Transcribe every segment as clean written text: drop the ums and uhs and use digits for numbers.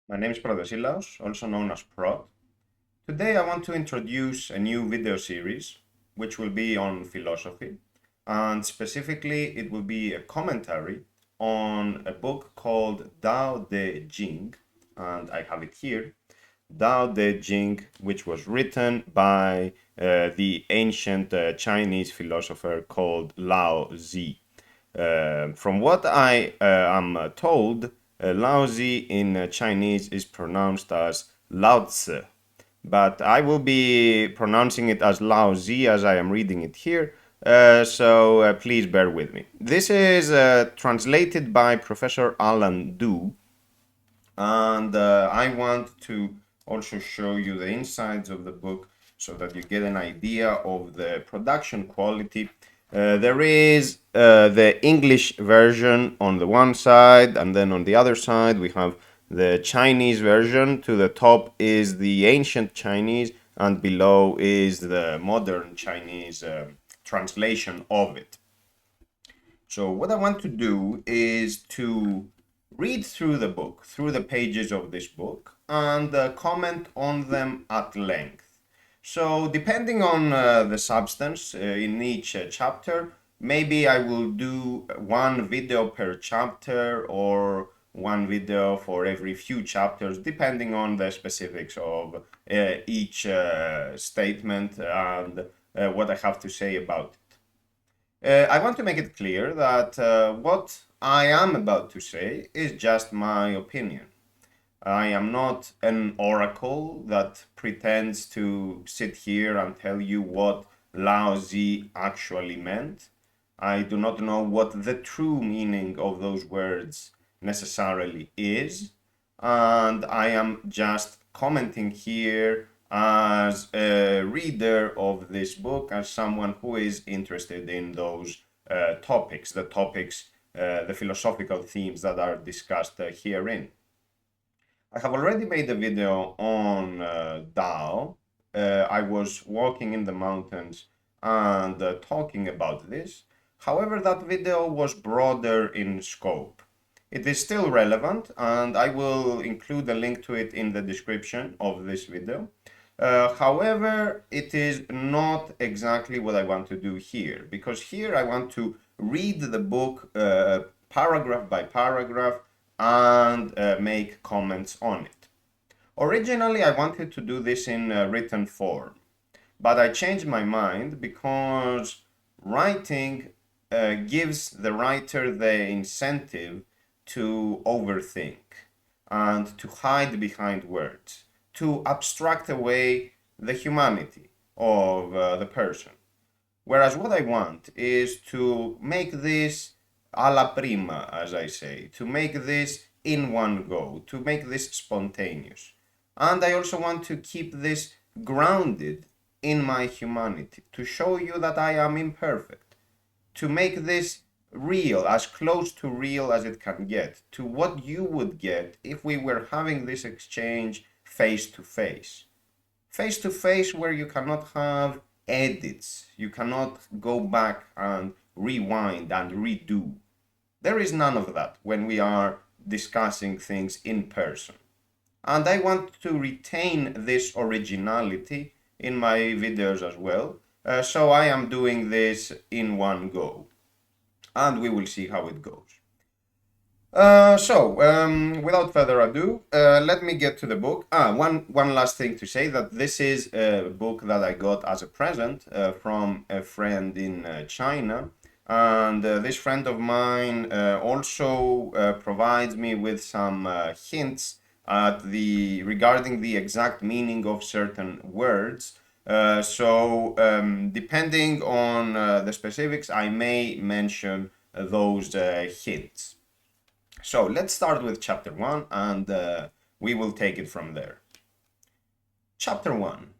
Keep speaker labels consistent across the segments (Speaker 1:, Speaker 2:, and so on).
Speaker 1: My name is Protesilaos, also known as Prot. Today I want to introduce a new video series which will be on philosophy, and specifically it will be a commentary on a book called Tao Te Ching, and I have it here. Tao Te Ching, which was written by the ancient Chinese philosopher called Lao Zi. From what I am told, Lao Zi in Chinese is pronounced as Lao Tzu, but I will be pronouncing it as Lao Zi as I am reading it here, so please bear with me. This is translated by Professor Alan Du, and I want to also show you the insides of the book so that you get an idea of the production quality. There is the English version on the one side, and then on the other side we have the Chinese version. To the top is the ancient Chinese, and below is the modern Chinese translation of it. So what I want to do is to read through the book, through the pages of this book, and comment on them at length. So depending on the substance in each chapter, maybe I will do one video per chapter or one video for every few chapters, depending on the specifics of each statement and what I have to say about it. I want to make it clear that what I am about to say is just my opinion. I am not an oracle that pretends to sit here and tell you what Lao Zi actually meant. I do not know what the true meaning of those words necessarily is, and I am just commenting here as a reader of this book, as someone who is interested in those the philosophical themes that are discussed herein. I have already made a video on Tao. I was walking in the mountains and talking about this. However, that video was broader in scope. It is still relevant, and I will include a link to it in the description of this video. However, it is not exactly what I want to do here, because here I want to read the book paragraph by paragraph and make comments on it. Originally, I wanted to do this in written form, but I changed my mind because writing gives the writer the incentive to overthink and to hide behind words, to abstract away the humanity of the person. Whereas what I want is to make this alla prima, as I say, to make this in one go, to make this spontaneous. And I also want to keep this grounded in my humanity, to show you that I am imperfect, to make this real, as close to real as it can get, to what you would get if we were having this exchange face to face. Face to face, where you cannot have edits, you cannot go back and rewind and redo. There is none of that when we are discussing things in person. And I want to retain this originality in my videos as well. So I am doing this in one go. And we will see how it goes. Without further ado, let me get to the book. One last thing to say, that this is a book that I got as a present from a friend in China. And this friend of mine also provides me with some hints regarding the exact meaning of certain words. Depending on the specifics, I may mention those hints. So let's start with chapter 1, and we will take it from there. Chapter 1.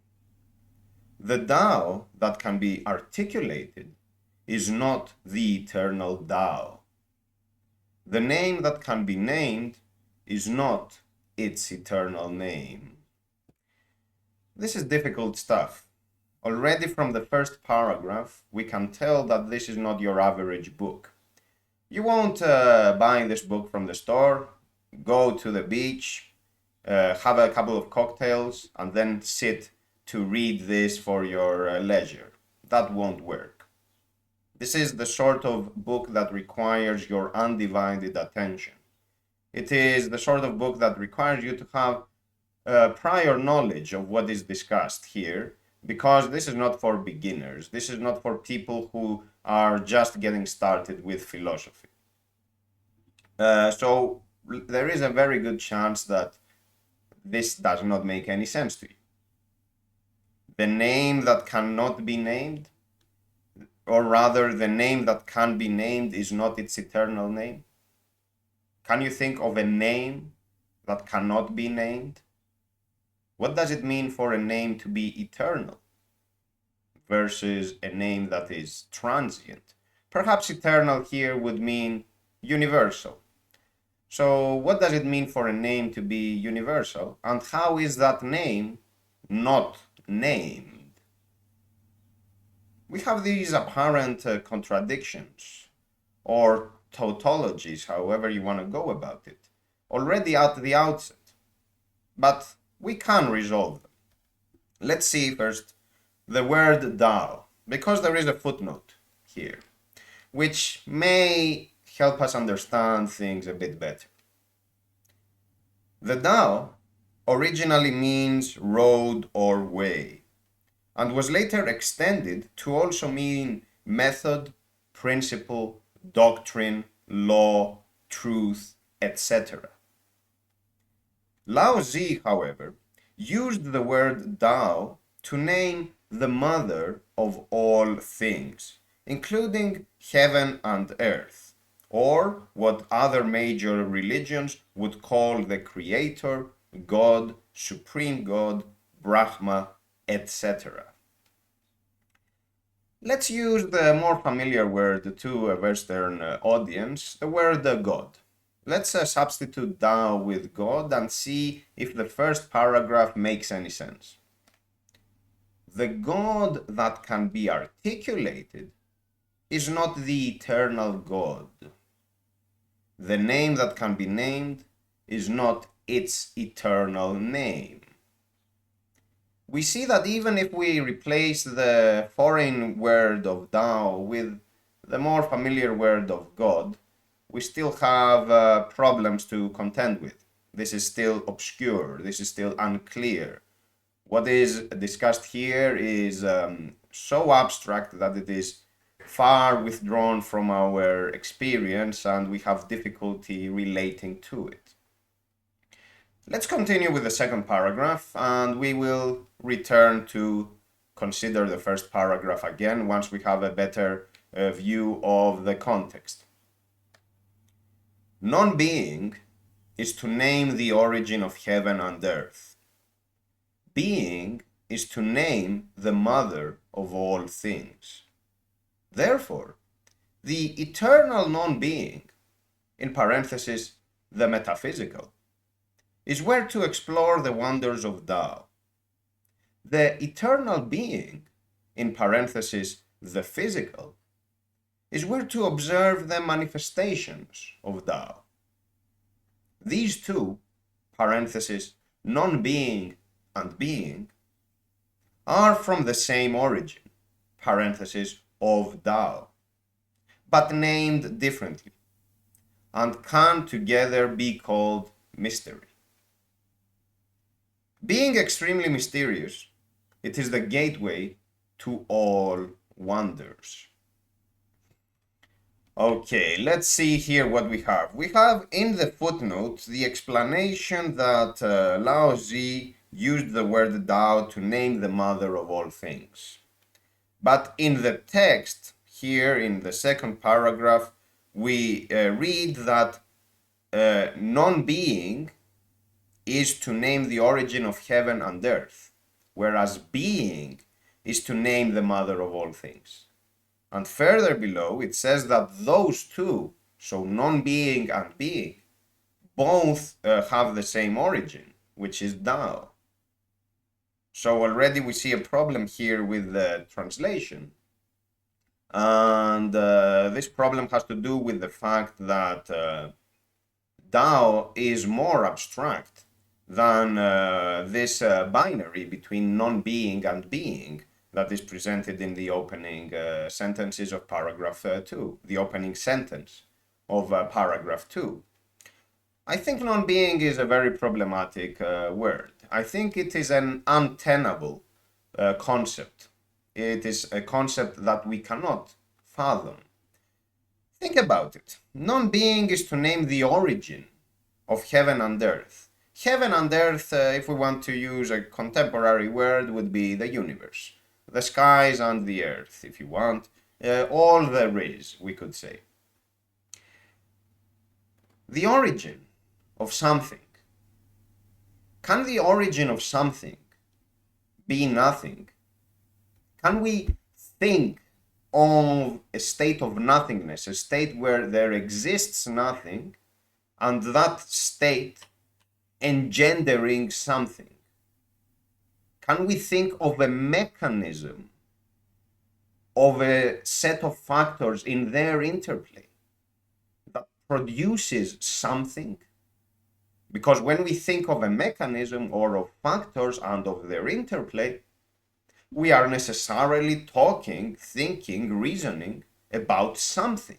Speaker 1: The Tao that can be articulated is not the eternal Tao. The name that can be named is not its eternal name. This is difficult stuff. Already from the first paragraph, we can tell that this is not your average book. You won't buy this book from the store, go to the beach, have a couple of cocktails, and then sit to read this for your leisure. That won't work. This is the sort of book that requires your undivided attention. It is the sort of book that requires you to have prior knowledge of what is discussed here, because this is not for beginners. This is not for people who are just getting started with philosophy. So there is a very good chance that this does not make any sense to you. The name that cannot be named, or rather the name that can be named, is not its eternal name. Can you think of a name that cannot be named? What does it mean for a name to be eternal versus a name that is transient? Perhaps eternal here would mean universal. So what does it mean for a name to be universal? And how is that name not named? We have these apparent contradictions or tautologies, however you want to go about it, already at the outset. But we can resolve them. Let's see first the word Tao, because there is a footnote here, which may help us understand things a bit better. The Tao originally means road or way, and was later extended to also mean method, principle, doctrine, law, truth, etc. Lao Zi, however, used the word Tao to name the mother of all things, including heaven and earth, or what other major religions would call the Creator, God, Supreme God, Brahma, etc. Let's use the more familiar word to a Western audience, the word God. Let's substitute Tao with God and see if the first paragraph makes any sense. The God that can be articulated is not the eternal God. The name that can be named is not its eternal name. We see that even if we replace the foreign word of Tao with the more familiar word of God, we still have problems to contend with. This is still obscure. This is still unclear. What is discussed here is so abstract that it is far withdrawn from our experience, and we have difficulty relating to it. Let's continue with the second paragraph, and we will return to consider the first paragraph again once we have a better view of the context. Non-being is to name the origin of heaven and earth. Being is to name the mother of all things. Therefore, the eternal non-being, in parenthesis, the metaphysical, is where to explore the wonders of Tao. The eternal being, in parenthesis, the physical, is where to observe the manifestations of Tao. These two, parenthesis, non-being and being, are from the same origin, parenthesis, of Tao, but named differently, and can together be called mystery. Being extremely mysterious, it is the gateway to all wonders. Okay, let's see here what we have. We have in the footnote the explanation that Lao Zi used the word Tao to name the mother of all things. But in the text, here in the second paragraph, we read that non-being is to name the origin of heaven and earth, whereas being is to name the mother of all things. And further below, it says that those two, so non-being and being, both have the same origin, which is Tao. So already we see a problem here with the translation. And this problem has to do with the fact that Tao is more abstract than this binary between non-being and being that is presented in the opening sentences of paragraph 2, the opening sentence of paragraph 2. I think non-being is a very problematic word. I think it is an untenable concept. It is a concept that we cannot fathom. Think about it. Non-being is to name the origin of heaven and earth. Heaven and earth, if we want to use a contemporary word, would be the universe. The skies and the earth, if you want. All there is, we could say. The origin of something. Can the origin of something be nothing? Can we think of a state of nothingness, a state where there exists nothing, and that state engendering something? Can we think of a mechanism of a set of factors in their interplay that produces something? Because when we think of a mechanism or of factors and of their interplay, we are necessarily talking, thinking, reasoning about something.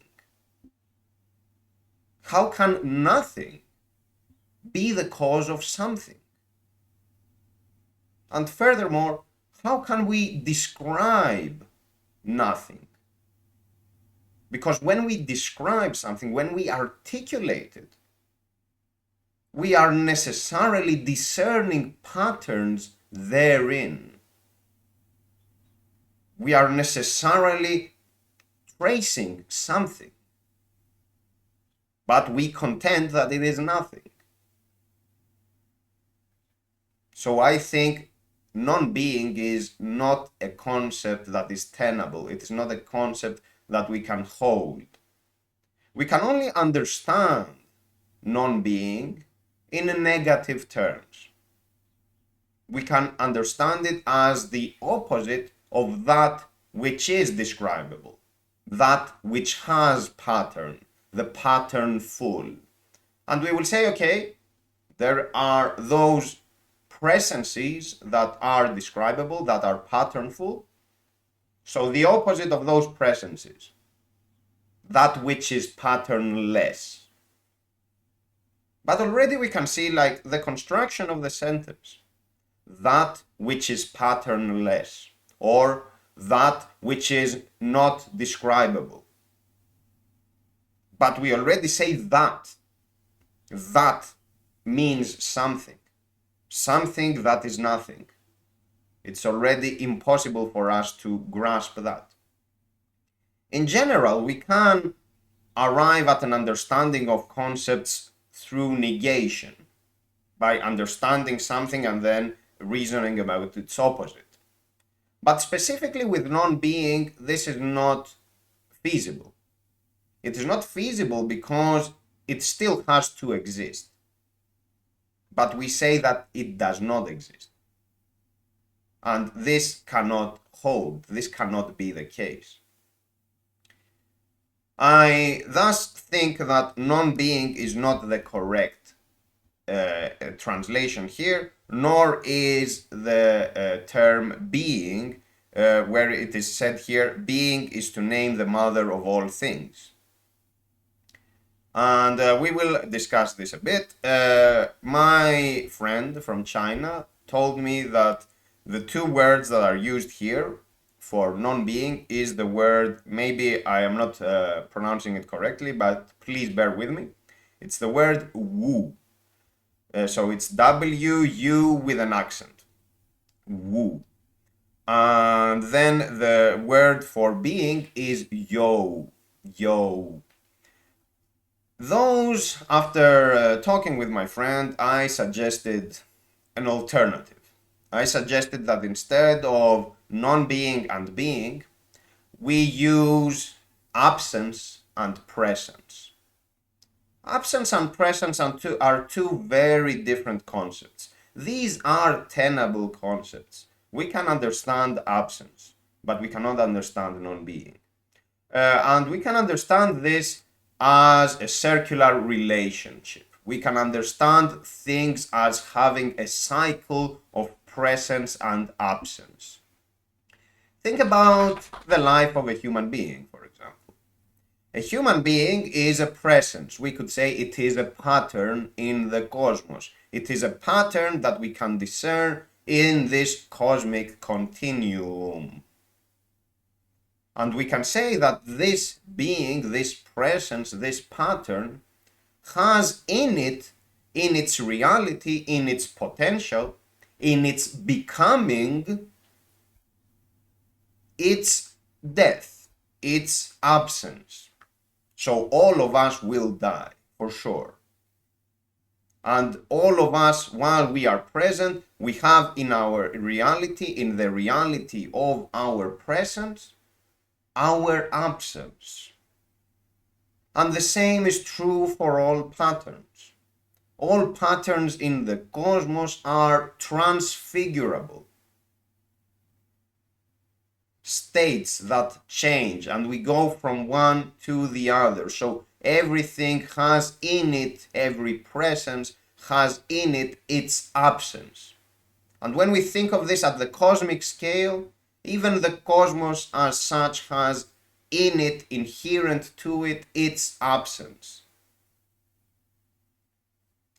Speaker 1: How can nothing be the cause of something? And furthermore, how can we describe nothing? Because when we describe something, when we articulate it, we are necessarily discerning patterns therein. We are necessarily tracing something, but we contend that it is nothing. So I think non-being is not a concept that is tenable. It is not a concept that we can hold. We can only understand non-being in negative terms. We can understand it as the opposite of that which is describable, that which has pattern, the patternful. And we will say, okay, there are those presences that are describable, that are patternful. So the opposite of those presences, that which is patternless. But already we can see, like, the construction of the sentence, that which is patternless, or that which is not describable. But we already say that. That means something. Something that is nothing. It's already impossible for us to grasp that. In general, we can arrive at an understanding of concepts through negation, by understanding something and then reasoning about its opposite. But specifically with non-being, this is not feasible. It is not feasible because it still has to exist. But we say that it does not exist. And this cannot hold. This cannot be the case. I thus think that non-being is not the correct translation here, nor is the term being, where it is said here, being is to name the mother of all things. And we will discuss this a bit. My friend from China told me that the two words that are used here for non-being is the word, maybe I am not pronouncing it correctly, but please bear with me. It's the word wu. So it's W-U with an accent. Wu. And then the word for being is yo. Yo. Those, after talking with my friend, I suggested an alternative. I suggested that instead of non-being and being, we use absence and presence. Absence and presence are two very different concepts. These are tenable concepts. We can understand absence, but we cannot understand non-being. And we can understand this as a circular relationship. we can understand things as having a cycle of presence and absence. Think about the life of a human being, for example. A human being is a presence. We could say it is a pattern in the cosmos. It is a pattern that we can discern in this cosmic continuum. And we can say that this being, this presence, this pattern has in it, in its reality, in its potential, in its becoming, its death, its absence. So all of us will die, for sure. And all of us, while we are present, we have in our reality, in the reality of our presence, our absence. And the same is true for all patterns. All patterns in the cosmos are transfigurable. States that change, and we go from one to the other. So everything has in it, every presence has in it its absence. And when we think of this at the cosmic scale, even the cosmos as such has in it, inherent to it, its absence.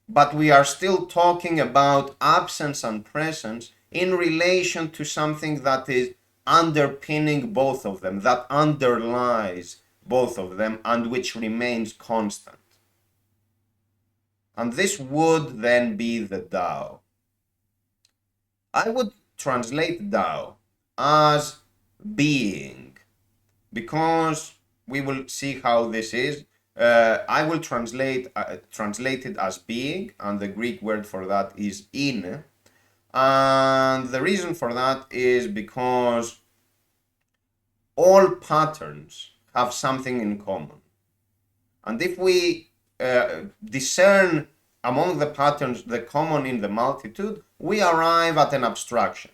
Speaker 1: But we are still talking about absence and presence in relation to something that is underpinning both of them, that underlies both of them, and which remains constant. And this would then be the Tao. I would translate Tao as being, because we will see how this is. I will translate it as being, and the Greek word for that is in. And the reason for that is because all patterns have something in common. And if we discern among the patterns the common in the multitude, we arrive at an abstraction.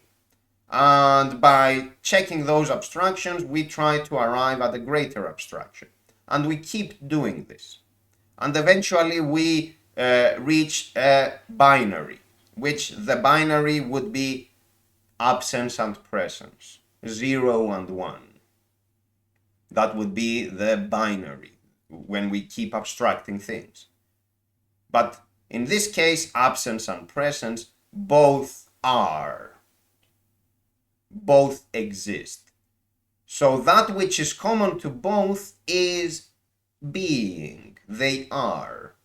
Speaker 1: And by checking those abstractions, we try to arrive at a greater abstraction. And we keep doing this. And eventually we reach a binary, which the binary would be absence and presence, 0 and 1. That would be the binary when we keep abstracting things. But in this case, absence and presence both are, both exist. So that which is common to both is being. They are.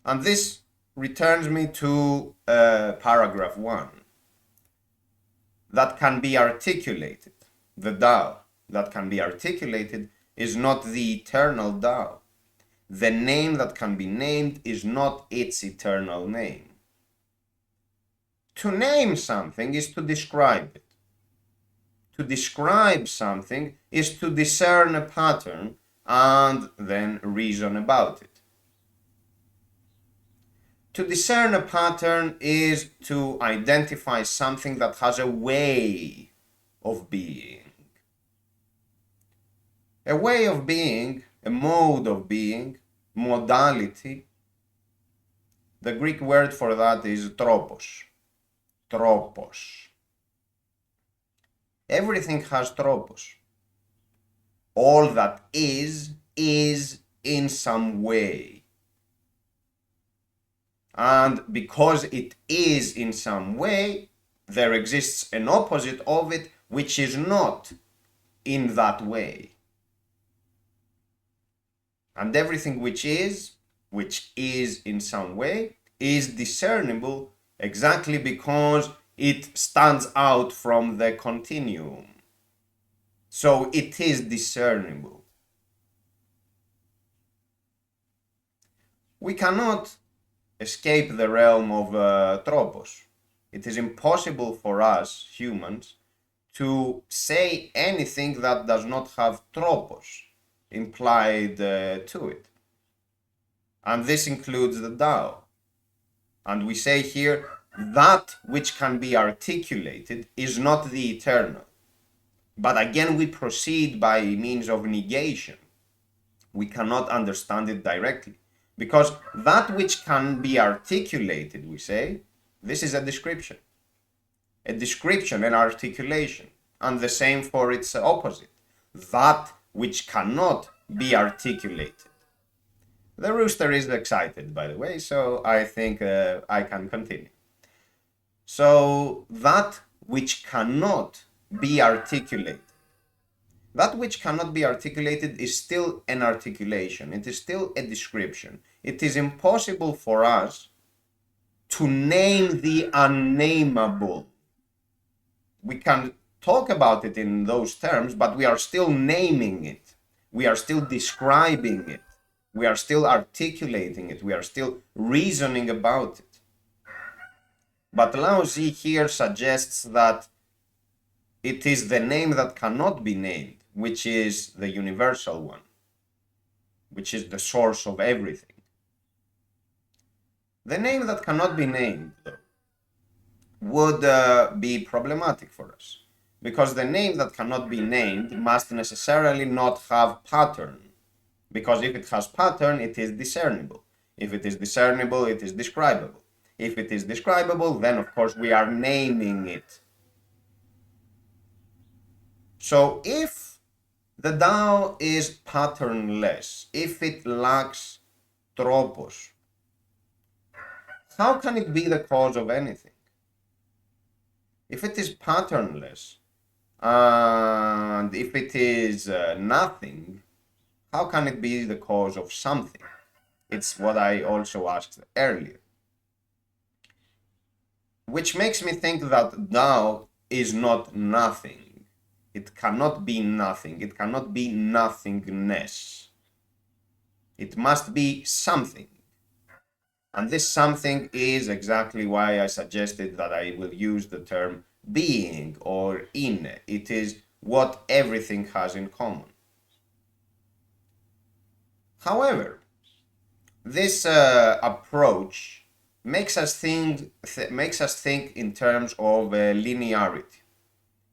Speaker 1: And this returns me to paragraph 1. That can be articulated. The Tao that can be articulated is not the eternal Tao. The name that can be named is not its eternal name. To name something is to describe it. To describe something is to discern a pattern and then reason about it. To discern a pattern is to identify something that has a way of being. A way of being, a mode of being, modality. The Greek word for that is tropos. Tropos. Everything has tropos. All that is in some way. And because it is in some way, there exists an opposite of it which is not in that way. And everything which is in some way, is discernible exactly because it stands out from the continuum. So it is discernible. We cannot escape the realm of Tropos. It is impossible for us, humans, to say anything that does not have Tropos implied to it. And this includes the Tao. And we say here, that which can be articulated is not the eternal. But again, we proceed by means of negation. We cannot understand it directly. Because that which can be articulated, we say, this is a description, an articulation, and the same for its opposite, that which cannot be articulated. The rooster is excited, by the way, so I think I can continue. So that which cannot be articulated, that which cannot be articulated is still an articulation. It is still a description. It is impossible for us to name the unnameable. We can talk about it in those terms, but we are still naming it. We are still describing it. We are still articulating it. We are still reasoning about it. But Lao Zi here suggests that it is the name that cannot be named, which is the universal one, which is the source of everything. The name that cannot be named, though, would be problematic for us, because the name that cannot be named must necessarily not have pattern, because if it has pattern, it is discernible. If it is discernible, it is describable. If it is describable, then of course we are naming it. So if the Tao is patternless, if it lacks Tropos, how can it be the cause of anything? If it is patternless, and if it is nothing, how can it be the cause of something? It's what I also asked earlier. Which makes me think that Tao is not nothing. It cannot be nothing. It cannot be nothingness. It must be something. And this something is exactly why I suggested that I will use the term being or in. It is what everything has in common. However, this approach makes us think in terms of linearity.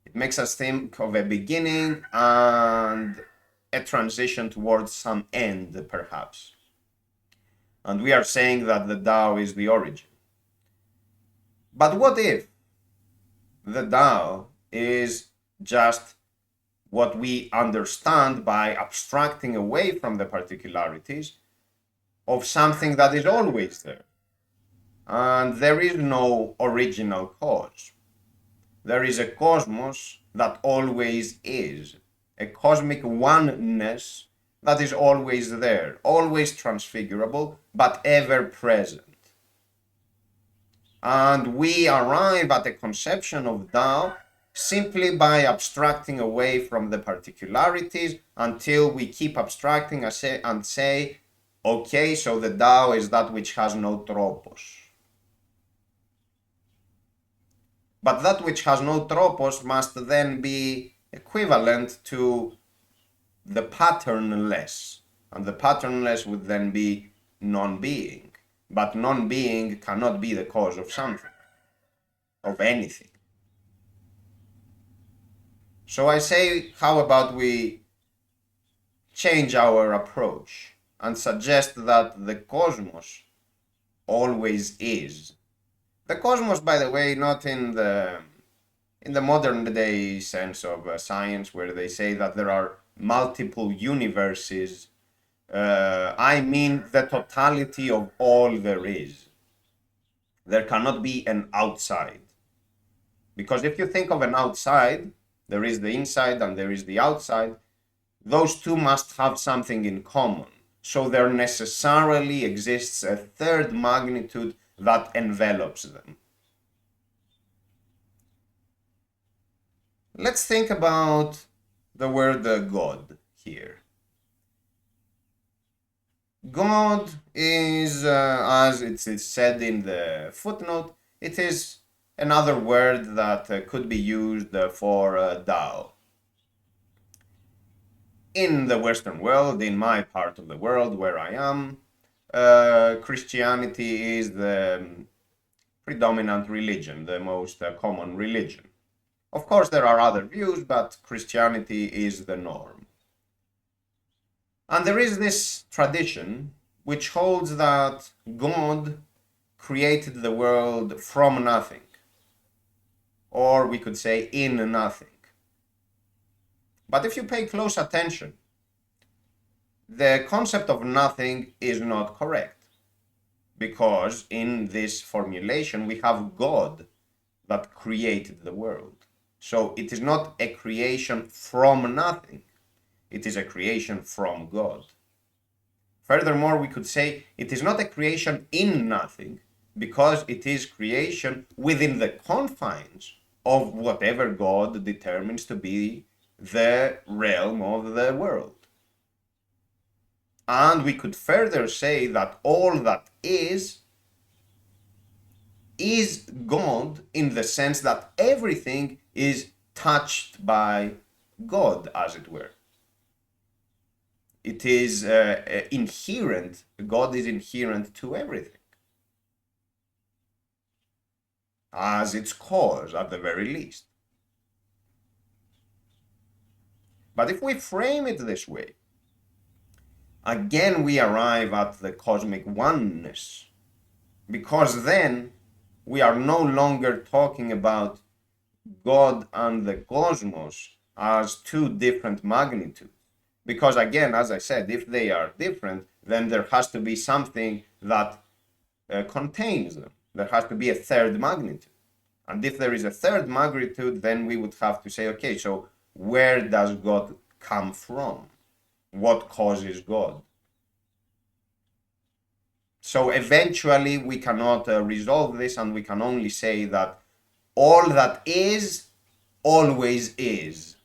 Speaker 1: It makes us think of a beginning and a transition towards some end, perhaps. And we are saying that the Tao is the origin. But what if the Tao is just what we understand by abstracting away from the particularities of something that is always there? And there is no original cause. There is a cosmos that always is, a cosmic oneness that is always there, always transfigurable, but ever present. And we arrive at a conception of Tao simply by abstracting away from the particularities until we keep abstracting and say, okay, so the Tao is that which has no Tropos. But that which has no Tropos must then be equivalent to the patternless, and the patternless would then be non-being. But non-being cannot be the cause of something, of anything. So I say, how about we change our approach and suggest that the cosmos always is. The cosmos, by the way, not in the modern day sense of science, where they say that there are multiple universes. I mean the totality of all there is. There cannot be an outside. Because if you think of an outside, there is the inside and there is the outside. Those two must have something in common. So there necessarily exists a third magnitude that envelops them. Let's think about the word God here. God is, as it's said in the footnote, it is another word that could be used for Tao. In the Western world, in my part of the world where I am, Christianity is the predominant religion, the most common religion. Of course, there are other views, but Christianity is the norm. And there is this tradition which holds that God created the world from nothing, or we could say in nothing. But if you pay close attention, the concept of nothing is not correct, because in this formulation we have God that created the world. So it is not a creation from nothing, it is a creation from God. Furthermore, we could say it is not a creation in nothing, because it is creation within the confines of whatever God determines to be the realm of the world. And we could further say that all that is God, in the sense that everything is touched by God, as it were. It is inherent, God is inherent to everything, as its cause at the very least. But if we frame it this way, again we arrive at the cosmic oneness, because then we are no longer talking about God and the cosmos as two different magnitudes. Because again, as I said, if they are different, then there has to be something that contains them. There has to be a third magnitude. And if there is a third magnitude, then we would have to say, okay, so where does God come from? What causes God? So eventually we cannot resolve this, and we can only say that all that is always is,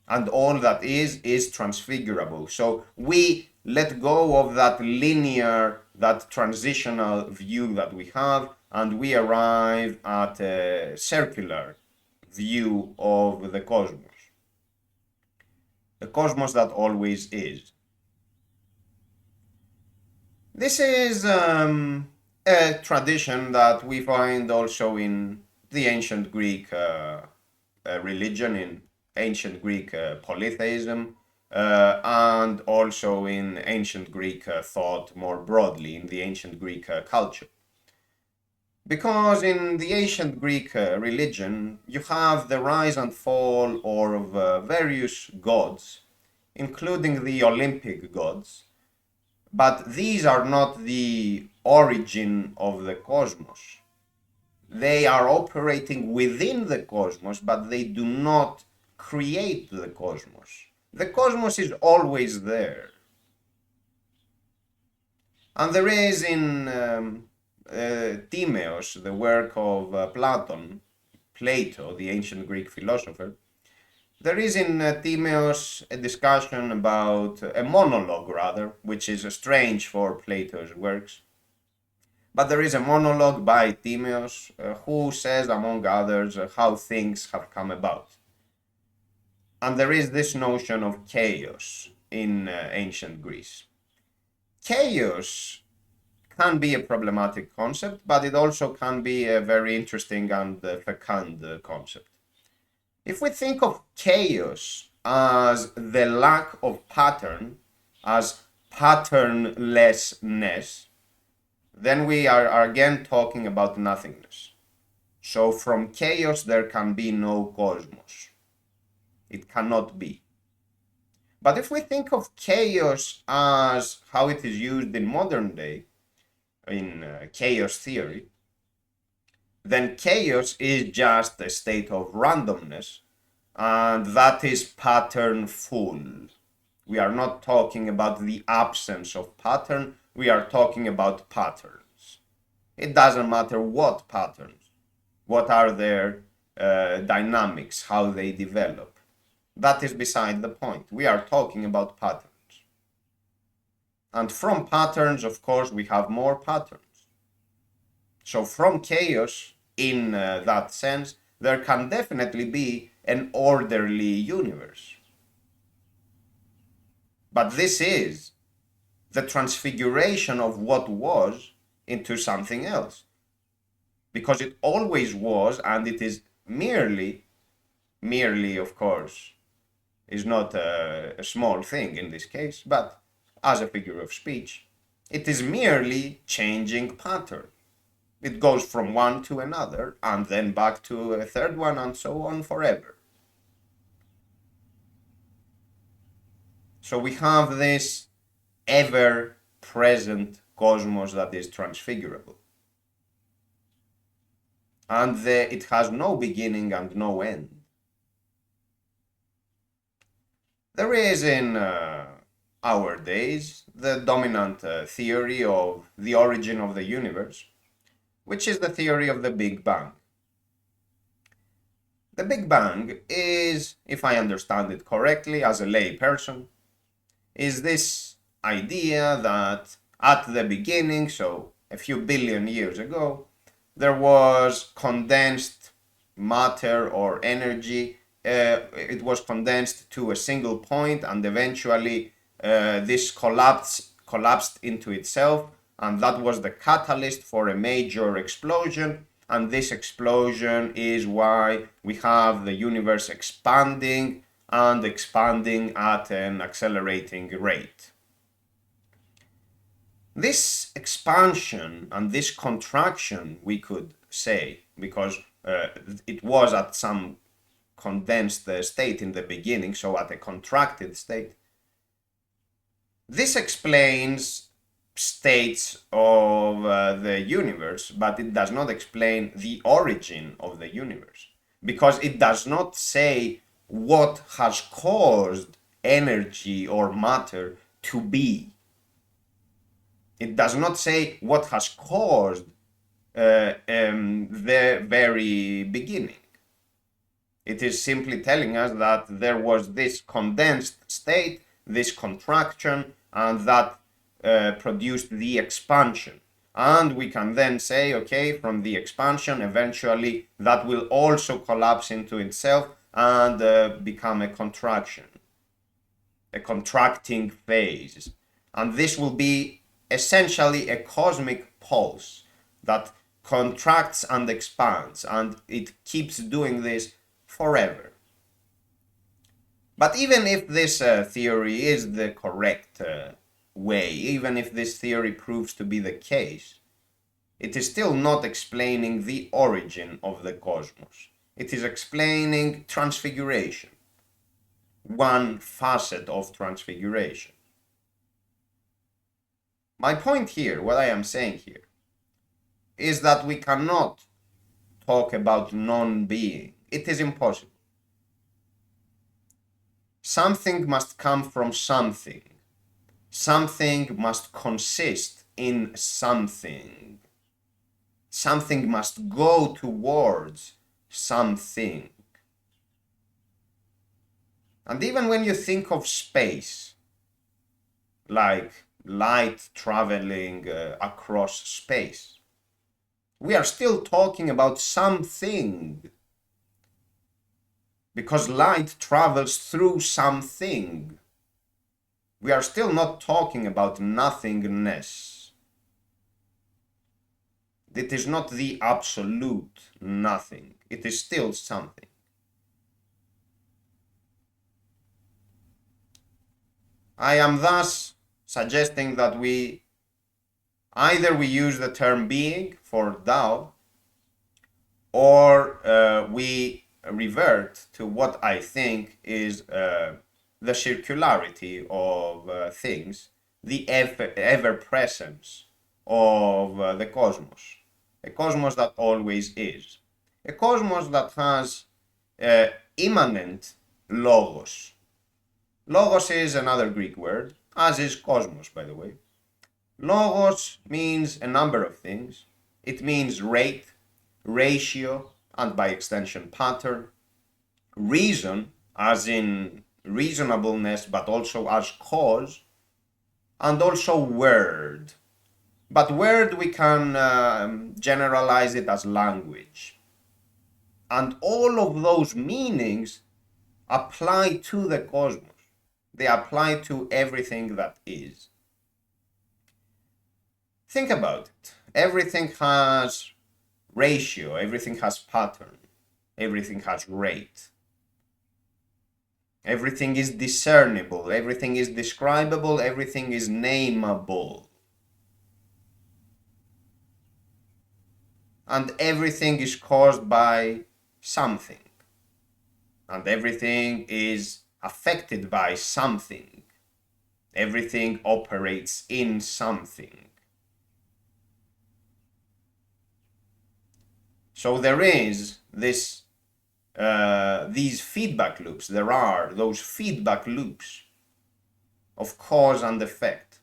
Speaker 1: and all that is transfigurable. So we let go of that linear, that transitional view that we have, and we arrive at a circular view of the cosmos that always is. This is a tradition that we find also in the ancient Greek religion, in ancient Greek polytheism, and also in ancient Greek thought more broadly, in the ancient Greek culture. Because in the ancient Greek religion, you have the rise and fall of various gods, including the Olympic gods, but these are not the origin of the cosmos. They are operating within the cosmos, but they do not create the cosmos. The cosmos is always there. And there is in Timaeus, the work of Plato, the ancient Greek philosopher, there is in Timaeus a discussion about, a monologue rather, which is strange for Plato's works. But there is a monologue by Timaeus who says, among others, how things have come about. And there is this notion of chaos in ancient Greece. Chaos can be a problematic concept, but it also can be a very interesting and fecund concept. If we think of chaos as the lack of pattern, as patternlessness, then we are again talking about nothingness. So from chaos there can be no cosmos. It cannot be. But if we think of chaos as how it is used in modern day, in chaos theory, then chaos is just a state of randomness, and that is patternful. We are not talking about the absence of pattern, we are talking about patterns. It doesn't matter what patterns, what are their dynamics, how they develop. That is beside the point. We are talking about patterns. And from patterns, of course, we have more patterns. So from chaos, in that sense, there can definitely be an orderly universe. But this is the transfiguration of what was into something else. Because it always was, and it is merely, of course, is not a small thing in this case, but as a figure of speech, It is merely changing pattern. It goes from one to another and then back to a third one and so on forever. So we have this ever-present cosmos that is transfigurable. And it has no beginning and no end. There is in our days the dominant theory of the origin of the universe, which is the theory of the Big Bang. The Big Bang is, if I understand it correctly as a lay person, is this idea that at the beginning, so a few billion years ago, there was condensed matter or energy. It was condensed to a single point, and eventually this collapsed into itself, and that was the catalyst for a major explosion. And this explosion is why we have the universe expanding and expanding at an accelerating rate. This expansion and this contraction, we could say, because it was at some condensed state in the beginning, so at a contracted state, this explains states of the universe, but it does not explain the origin of the universe, because it does not say what has caused energy or matter to be. It does not say what has caused the very beginning. It is simply telling us that there was this condensed state, this contraction, and that produced the expansion. And we can then say, okay, from the expansion, eventually that will also collapse into itself and become a contraction, a contracting phase. And this will be essentially a cosmic pulse that contracts and expands, and it keeps doing this forever. But even if this theory is the correct way, even if this theory proves to be the case, it is still not explaining the origin of the cosmos. It is explaining transfiguration, one facet of transfiguration. My point here, what I am saying here, is that we cannot talk about non-being. It is impossible. Something must come from something. Something must consist in something. Something must go towards something. And even when you think of space, like light traveling across space, we are still talking about something, because light travels through something. We are still not talking about nothingness. It is not the absolute nothing. It is still something. I am thus suggesting that either we use the term being for Tao, or we revert to what I think is the circularity of things, the ever-presence of the cosmos, a cosmos that always is, a cosmos that has immanent logos. Logos is another Greek word, as is cosmos, by the way. Logos means a number of things. It means rate, ratio, and by extension pattern. Reason, as in reasonableness, but also as cause. And also word. But word, we can generalize it as language. And all of those meanings apply to the cosmos. They apply to everything that is. Think about it. Everything has ratio, everything has pattern, everything has rate. Everything is discernible, everything is describable, everything is nameable. and everything is caused by something, and everything is affected by something. Everything operates in something. So there is this these feedback loops. There are those feedback loops of cause and effect,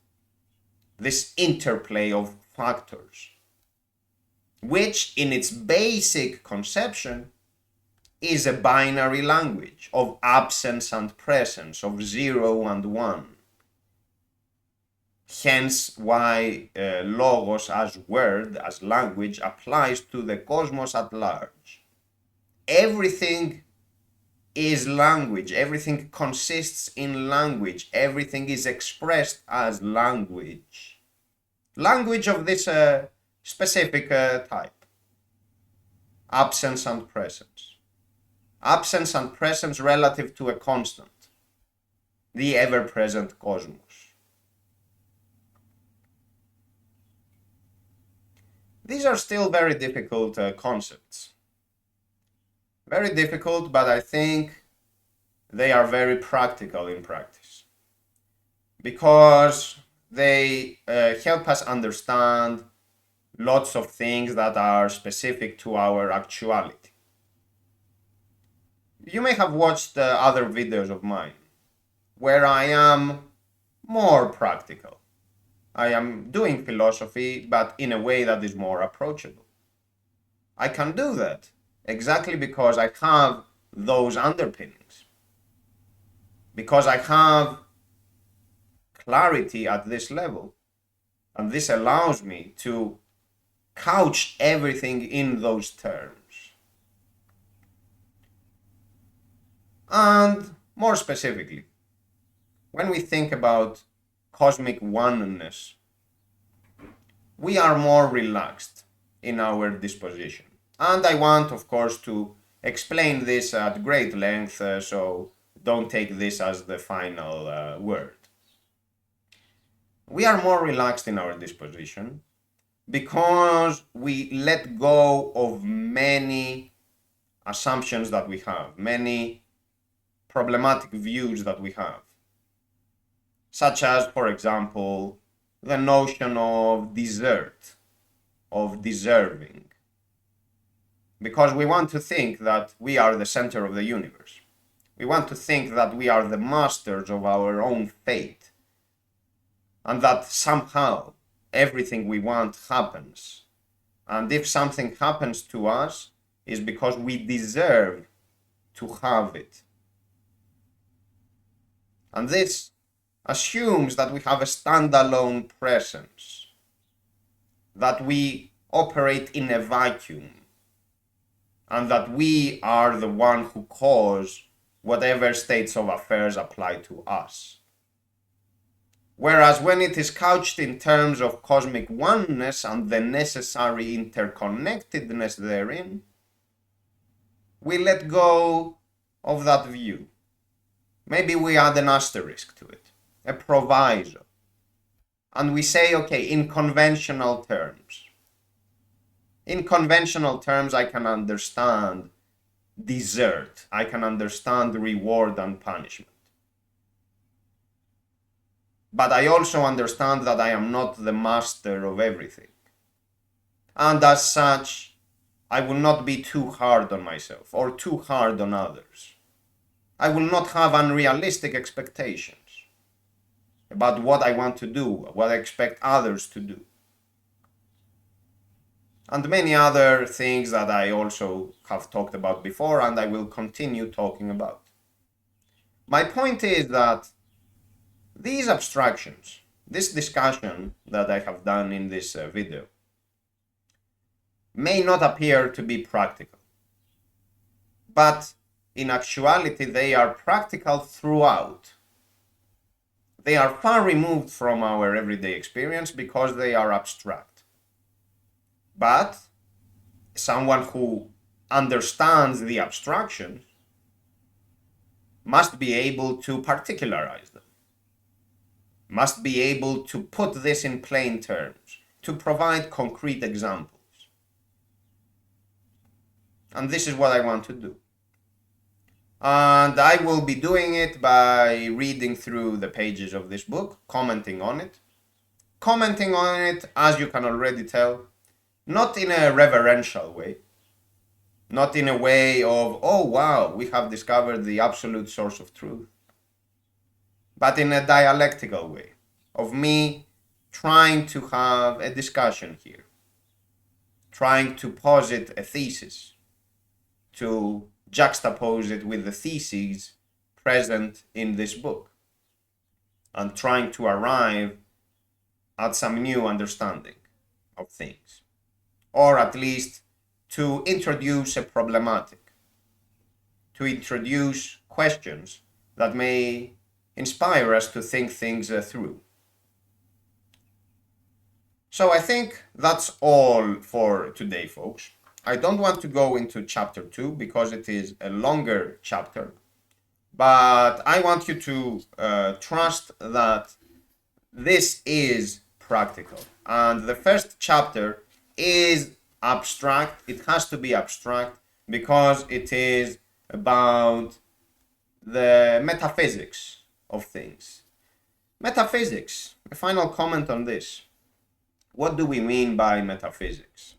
Speaker 1: this interplay of factors, which in its basic conception is a binary language of absence and presence, of 0 and 1. Hence why logos as word, as language, applies to the cosmos at large. Everything is language, everything consists in language, everything is expressed as language. Language of this specific type. Absence and presence. Absence and presence relative to a constant, the ever-present cosmos. These are still very difficult concepts. Very difficult, but I think they are very practical in practice, because they help us understand lots of things that are specific to our actuality. You may have watched other videos of mine where I am more practical. I am doing philosophy, but in a way that is more approachable. I can do that exactly because I have those underpinnings, because I have clarity at this level, and this allows me to couch everything in those terms. And more specifically, when we think about cosmic oneness, we are more relaxed in our disposition. And I want, of course, to explain this at great length, so don't take this as the final word. We are more relaxed in our disposition because we let go of many assumptions that we have, many problematic views that we have, such as, for example, the notion of desert, of deserving, because we want to think that we are the center of the universe. We want to think that we are the masters of our own fate, and that somehow everything we want happens. And if something happens to us, is because we deserve to have it. And this assumes that we have a standalone presence, that we operate in a vacuum, and that we are the one who cause whatever states of affairs apply to us. Whereas when it is couched in terms of cosmic oneness and the necessary interconnectedness therein, we let go of that view. Maybe we add an asterisk to it, a proviso, and we say, okay, in conventional terms. In conventional terms, I can understand desert. I can understand reward and punishment. But I also understand that I am not the master of everything. And as such, I will not be too hard on myself or too hard on others. I will not have unrealistic expectations about what I want to do, what I expect others to do, and many other things that I also have talked about before and I will continue talking about. My point is that these abstractions, this discussion that I have done in this video, may not appear to be practical, but in actuality they are practical throughout. They are far removed from our everyday experience because they are abstract. But someone who understands the abstractions must be able to particularize them, must be able to put this in plain terms, to provide concrete examples. And this is what I want to do. And I will be doing it by reading through the pages of this book, commenting on it. Commenting on it, as you can already tell, not in a reverential way, not in a way of, oh wow, we have discovered the absolute source of truth, but in a dialectical way of me trying to have a discussion here, trying to posit a thesis, to juxtapose it with the theses present in this book, and trying to arrive at some new understanding of things, or at least to introduce a problematic, to introduce questions that may inspire us to think things through. So I think that's all for today, folks. I don't want to go into chapter 2 because it is a longer chapter, but I want you to trust that this is practical. And the first chapter is abstract. It has to be abstract because it is about the metaphysics of things. Metaphysics, a final comment on this. What do we mean by metaphysics?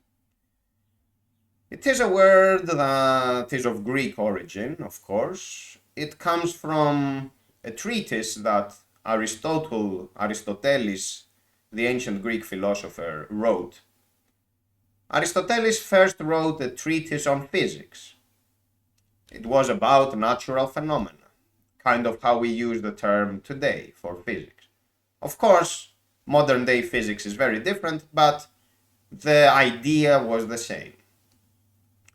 Speaker 1: It is a word that is of Greek origin, of course. It comes from a treatise that Aristoteles, the ancient Greek philosopher, wrote. Aristoteles first wrote a treatise on physics. It was about natural phenomena, kind of how we use the term today for physics. Of course, modern day physics is very different, but the idea was the same.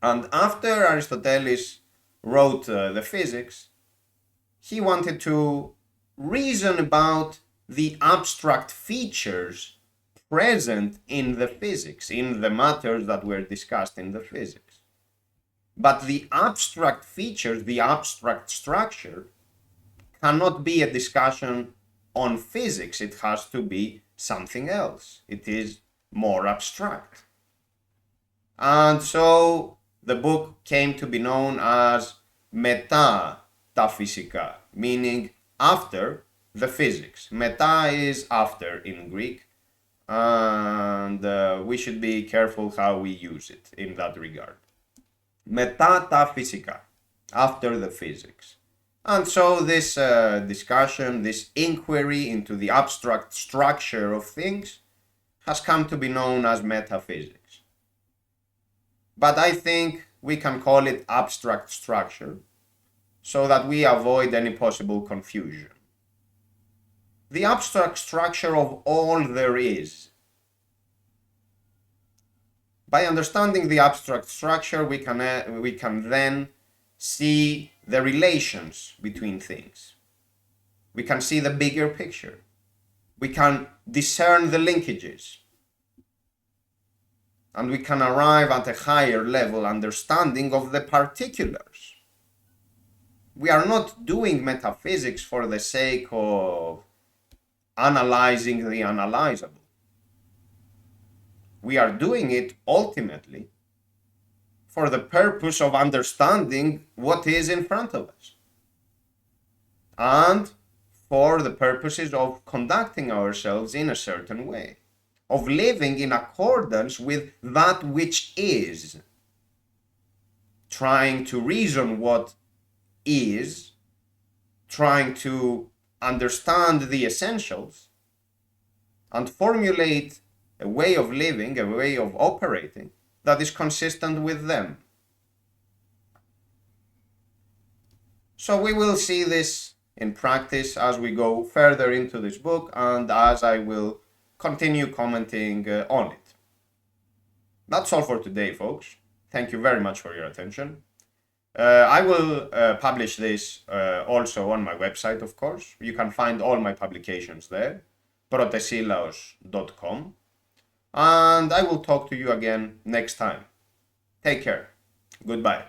Speaker 1: And after Aristoteles wrote the physics, he wanted to reason about the abstract features present in the physics, in the matters that were discussed in the physics. But the abstract features, the abstract structure, cannot be a discussion on physics. It has to be something else. It is more abstract. And so the book came to be known as Metaphysics, meaning after the physics. Meta is after in Greek, and we should be careful how we use it in that regard. Metaphysics, after the physics. And so this discussion, this inquiry into the abstract structure of things has come to be known as metaphysics. But I think we can call it abstract structure so that we avoid any possible confusion. The abstract structure of all there is. By understanding the abstract structure, we can then see the relations between things. We can see the bigger picture. We can discern the linkages. And we can arrive at a higher level understanding of the particulars. We are not doing metaphysics for the sake of analyzing the analyzable. We are doing it ultimately for the purpose of understanding what is in front of us, and for the purposes of conducting ourselves in a certain way, of living in accordance with that which is, trying to reason what is, trying to understand the essentials, and formulate a way of living, a way of operating that is consistent with them. So we will see this in practice as we go further into this book and as I will continue commenting on it. That's all for today, folks. Thank you very much for your attention. I will publish this also on my website, of course. You can find all my publications there, protesilaos.com. And I will talk to you again next time. Take care. Goodbye.